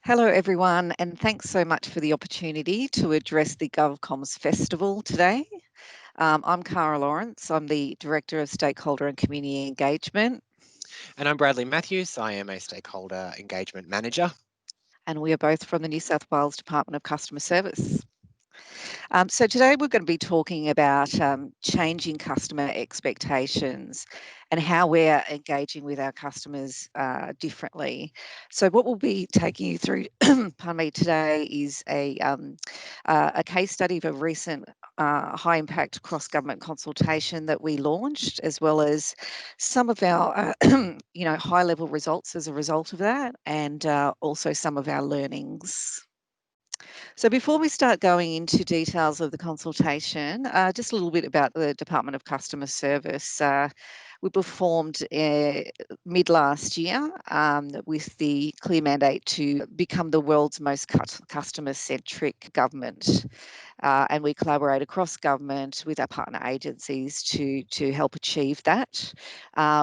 Hello everyone, and thanks so much for the opportunity to address the GovComms Festival today. I'm Cara Lawrence, I'm the Director of Stakeholder and Community Engagement, And I'm Bradley Matthews. I am a Stakeholder Engagement Manager. and we are both from the New South Wales Department of Customer Service. So today we're going to be talking about changing customer expectations and how we're engaging with our customers differently. So what we'll be taking you through, pardon me, today is a case study of a recent high impact cross government consultation that we launched, as well as some of our high level results as a result of that, and also some of our learnings. So before we start going into details of the consultation, just a little bit about the Department of Customer Service. We performed mid last year with the clear mandate to become the world's most customer-centric government. And we collaborate across government with our partner agencies to help achieve that.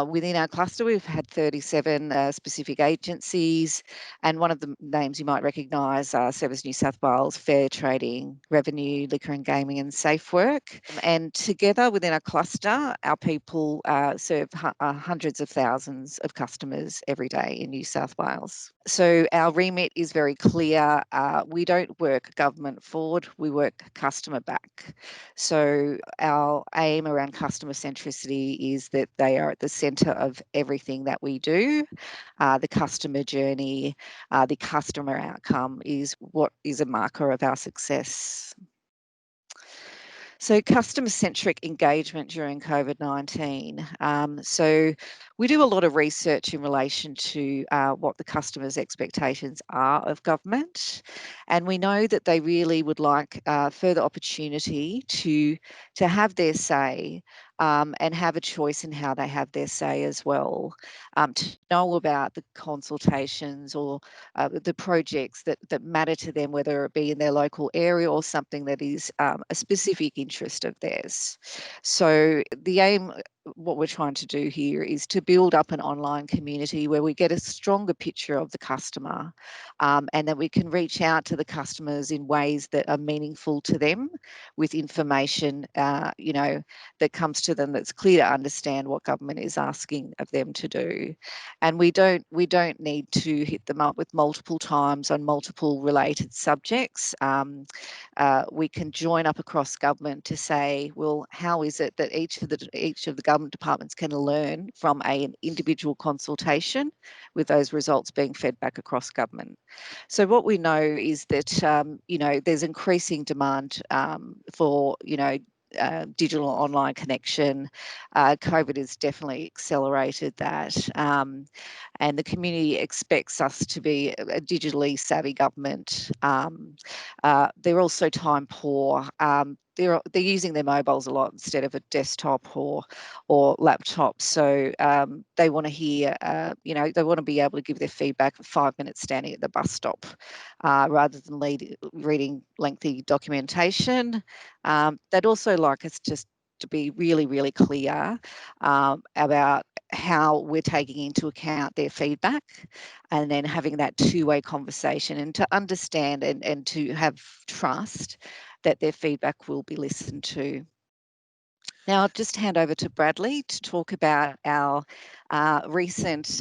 Within our cluster, we've had 37 specific agencies, and one of the names you might recognise are Service New South Wales, Fair Trading, Revenue, Liquor and Gaming and Safe Work. And together within our cluster, our people serve hundreds of thousands of customers every day in New South Wales. So our remit is very clear. We don't work government forward, we work customer back. So our aim around customer centricity is that they are at the centre of everything that we do. The customer journey, the customer outcome is what is a marker of our success. So customer-centric engagement during COVID-19. So we do a lot of research in relation to what the customer's expectations are of government, and we know that they really would like further opportunity to have their say and have a choice in how they have their say as well, to know about the consultations or the projects that matter to them, whether it be in their local area or something that is a specific interest of theirs. So the aim, what we're trying to do here is to build up an online community where we get a stronger picture of the customer, and that we can reach out to the customers in ways that are meaningful to them, with information that comes to them that's clear to understand what government is asking of them to do. And we don't need to hit them up with multiple times on multiple related subjects. We can join up across government to say, well, how is it that each of the government departments can learn from an individual consultation, with those results being fed back across government. So what we know is that there's increasing demand for digital online connection. COVID has definitely accelerated that, and the community expects us to be a digitally savvy government. They're also time poor. They're using their mobiles a lot instead of a desktop or laptop. So they want to hear, they want to be able to give their feedback in 5 minutes standing at the bus stop, rather than reading lengthy documentation. They'd also like us to be really, really clear about how we're taking into account their feedback, and then having that two-way conversation, and to understand and to have trust that their feedback will be listened to. Now I'll just hand over to Bradley to talk about our recent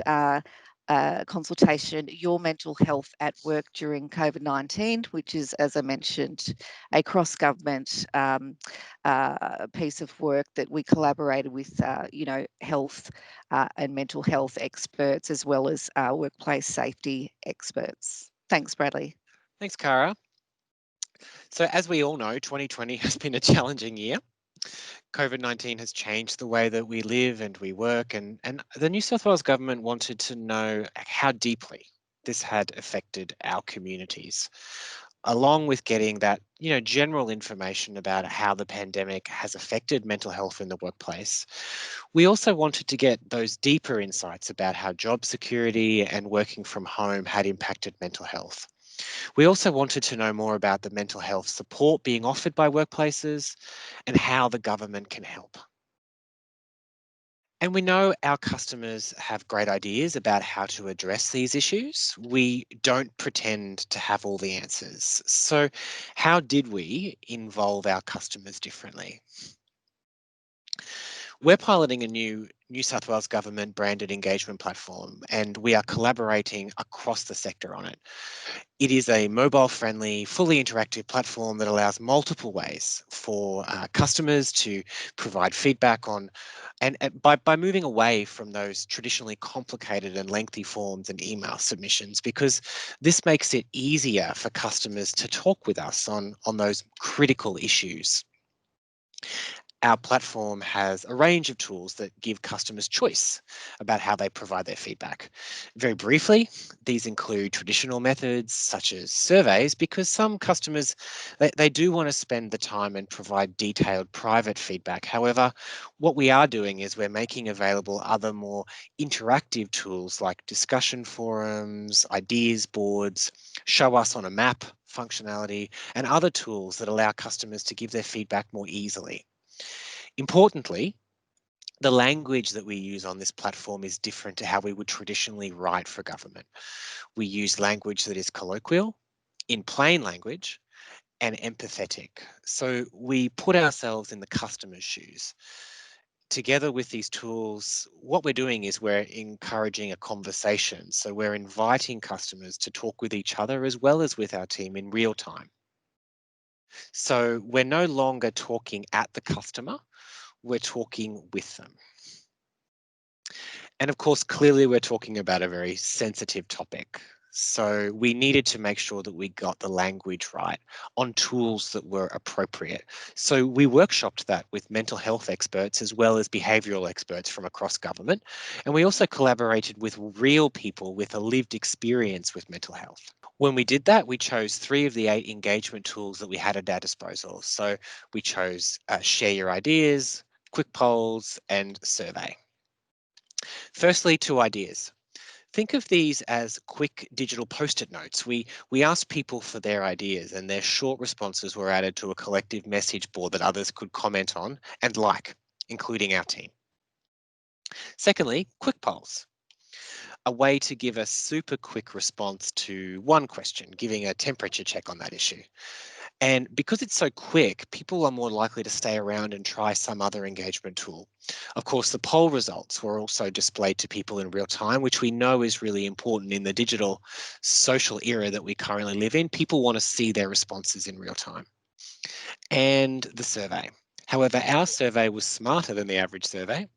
consultation, Your Mental Health at Work During COVID-19, which is, as I mentioned, a cross-government piece of work that we collaborated with, health and mental health experts, as well as workplace safety experts. Thanks, Bradley. Thanks, Cara. So as we all know, 2020 has been a challenging year. COVID-19 has changed the way that we live and we work, and the New South Wales government wanted to know how deeply this had affected our communities, along with getting that general information about how the pandemic has affected mental health in the workplace. We also wanted to get those deeper insights about how job security and working from home had impacted mental health. We also wanted to know more about the mental health support being offered by workplaces and how the government can help. And we know our customers have great ideas about how to address these issues. We don't pretend to have all the answers. So, how did we involve our customers differently? We're piloting a new New South Wales government branded engagement platform, and we are collaborating across the sector on it. It is a mobile friendly, fully interactive platform that allows multiple ways for customers to provide feedback on, and by moving away from those traditionally complicated and lengthy forms and email submissions, because this makes it easier for customers to talk with us on those critical issues. Our platform has a range of tools that give customers choice about how they provide their feedback. Very briefly, these include traditional methods such as surveys, because some customers, they do want to spend the time and provide detailed private feedback. However, what we are doing is we're making available other more interactive tools like discussion forums, ideas boards, show us on a map functionality, and other tools that allow customers to give their feedback more easily. Importantly, the language that we use on this platform is different to how we would traditionally write for government. We use language that is colloquial, in plain language, and empathetic. So we put ourselves in the customer's shoes. Together with these tools, what we're doing is we're encouraging a conversation. So we're inviting customers to talk with each other as well as with our team in real time. So we're no longer talking at the customer, we're talking with them. And of course, clearly we're talking about a very sensitive topic. So we needed to make sure that we got the language right on tools that were appropriate. So we workshopped that with mental health experts as well as behavioural experts from across government. And we also collaborated with real people with a lived experience with mental health. When we did that, we chose 3 of the 8 engagement tools that we had at our disposal. So we chose Share Your Ideas, Quick Polls, and Survey. Firstly, 2 ideas. Think of these as quick digital post-it notes. We asked people for their ideas, and their short responses were added to a collective message board that others could comment on and like, including our team. Secondly, quick polls, a way to give a super quick response to one question, giving a temperature check on that issue. And because it's so quick, people are more likely to stay around and try some other engagement tool. Of course, the poll results were also displayed to people in real time, which we know is really important in the digital social era that we currently live in. People want to see their responses in real time. And the survey. However, our survey was smarter than the average survey.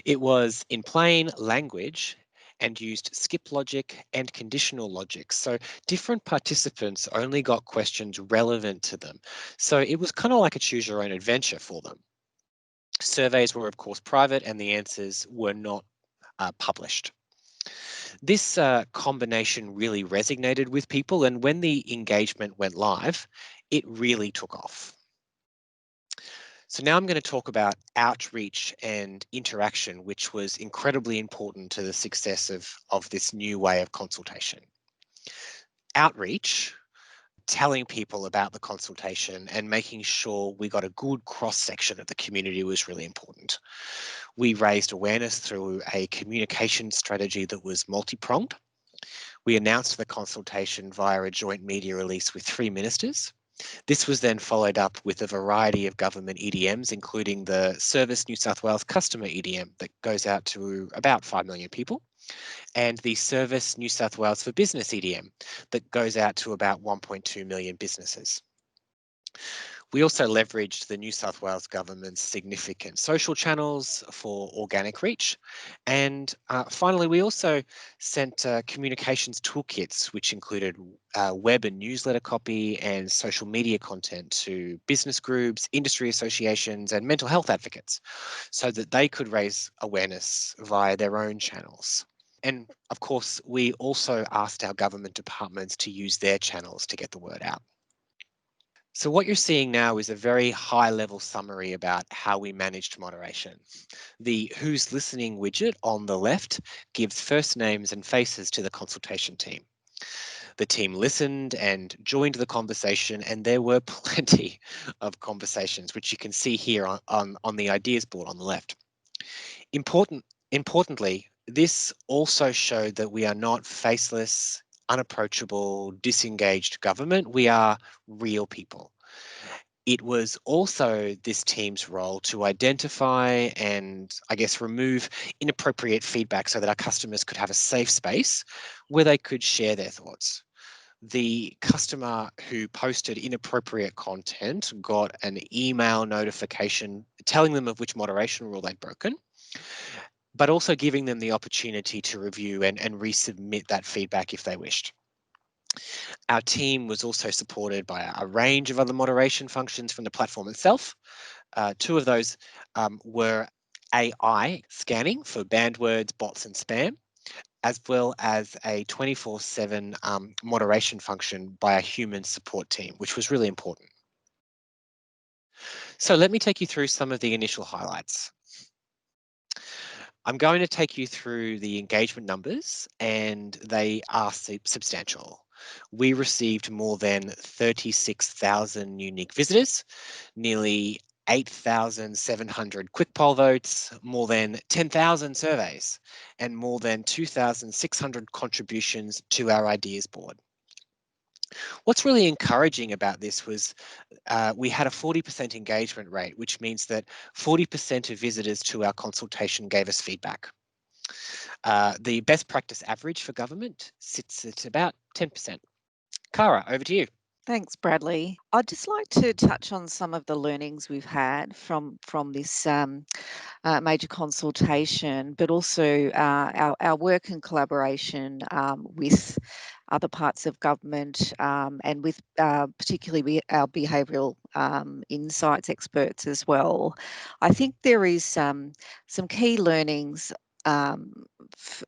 It was in plain language and used skip logic and conditional logic. So different participants only got questions relevant to them. So it was kind of like a choose your own adventure for them. Surveys were, of course, private and the answers were not published. This combination really resonated with people, and when the engagement went live, it really took off. So now I'm going to talk about outreach and interaction, which was incredibly important to the success of this new way of consultation. Outreach, telling people about the consultation and making sure we got a good cross section of the community was really important. We raised awareness through a communication strategy that was multi-pronged. We announced the consultation via a joint media release with 3 ministers. This was then followed up with a variety of government EDMs, including the Service New South Wales Customer EDM that goes out to about 5 million people, and the Service New South Wales for Business EDM that goes out to about 1.2 million businesses. We also leveraged the New South Wales government's significant social channels for organic reach. And finally, we also sent communications toolkits, which included web and newsletter copy and social media content to business groups, industry associations, and mental health advocates so that they could raise awareness via their own channels. And of course, we also asked our government departments to use their channels to get the word out. So what you're seeing now is a very high level summary about how we managed moderation. The Who's Listening widget on the left gives first names and faces to the consultation team. The team listened and joined the conversation, and there were plenty of conversations, which you can see here on the ideas board on the left. Importantly, this also showed that we are not faceless, unapproachable, disengaged government. We are real people. It was also this team's role to identify and, I guess, remove inappropriate feedback so that our customers could have a safe space where they could share their thoughts. The customer who posted inappropriate content got an email notification telling them of which moderation rule they'd broken, but also giving them the opportunity to review and resubmit that feedback if they wished. Our team was also supported by a range of other moderation functions from the platform itself. Two of those were AI scanning for banned words, bots, and spam, as well as a 24/7 moderation function by a human support team, which was really important. So let me take you through some of the initial highlights. I'm going to take you through the engagement numbers, and they are substantial. We received more than 36,000 unique visitors, nearly 8,700 quick poll votes, more than 10,000 surveys, and more than 2,600 contributions to our ideas board. What's really encouraging about this was we had a 40% engagement rate, which means that 40% of visitors to our consultation gave us feedback. The best practice average for government sits at about 10%. Cara, over to you. Thanks, Bradley. I'd just like to touch on some of the learnings we've had from this major consultation, but also our work and collaboration with other parts of government and with particularly our behavioural insights experts as well. I think there is some key learnings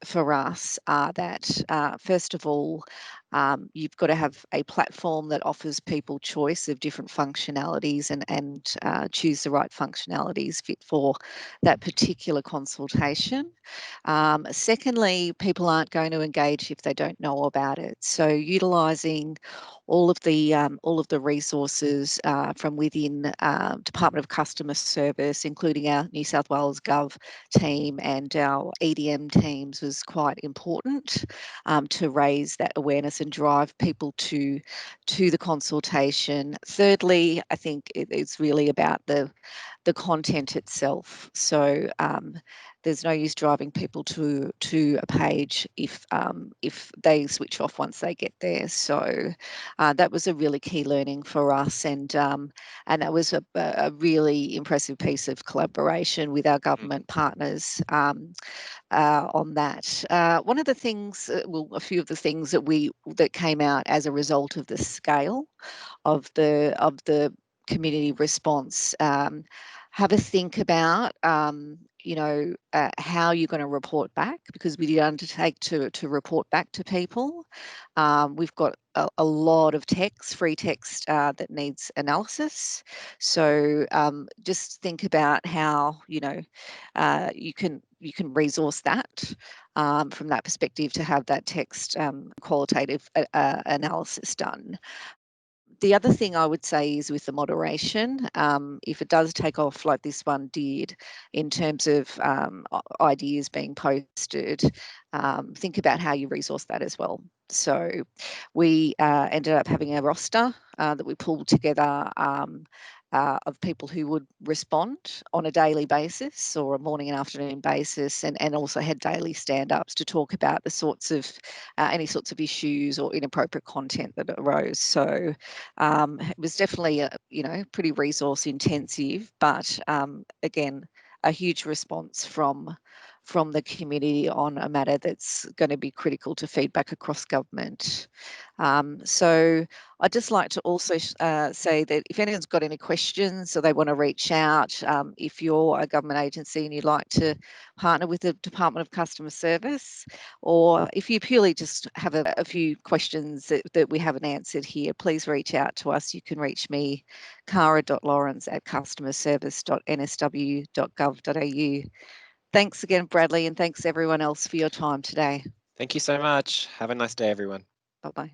for us are that first of all, you've got to have a platform that offers people choice of different functionalities and choose the right functionalities fit for that particular consultation. Secondly, people aren't going to engage if they don't know about it. So utilising all of the resources from within Department of Customer Service, including our New South Wales Gov team and our EDM teams, was quite important to raise that awareness and drive people to the consultation. Thirdly, I think it's really about the content itself. So there's no use driving people to a page if they switch off once they get there. So that was a really key learning for us, and that was a really impressive piece of collaboration with our government partners on that. One of the things, well, a few of the things that came out as a result of the scale of the community response. Have a think about how you're going to report back, because we did undertake to report back to people. We've got a lot of text, free text that needs analysis. So just think about how you can resource that from that perspective to have that text qualitative analysis done. The other thing I would say is with the moderation, if it does take off like this one did in terms of ideas being posted, think about how you resource that as well. So we ended up having a roster that we pulled together of people who would respond on a daily basis or a morning and afternoon basis, and also had daily stand-ups to talk about the sorts of any sorts of issues or inappropriate content that arose. So it was definitely pretty resource intensive, but again, a huge response from the community on a matter that's going to be critical to feedback across government. So I'd just like to also say that if anyone's got any questions or they want to reach out, if you're a government agency and you'd like to partner with the Department of Customer Service, or if you purely just have a few questions that we haven't answered here, please reach out to us. You can reach me, cara.lawrence@customerservice.nsw.gov.au. Thanks again, Bradley, and thanks everyone else for your time today. Thank you so much. Have a nice day, everyone. Bye-bye.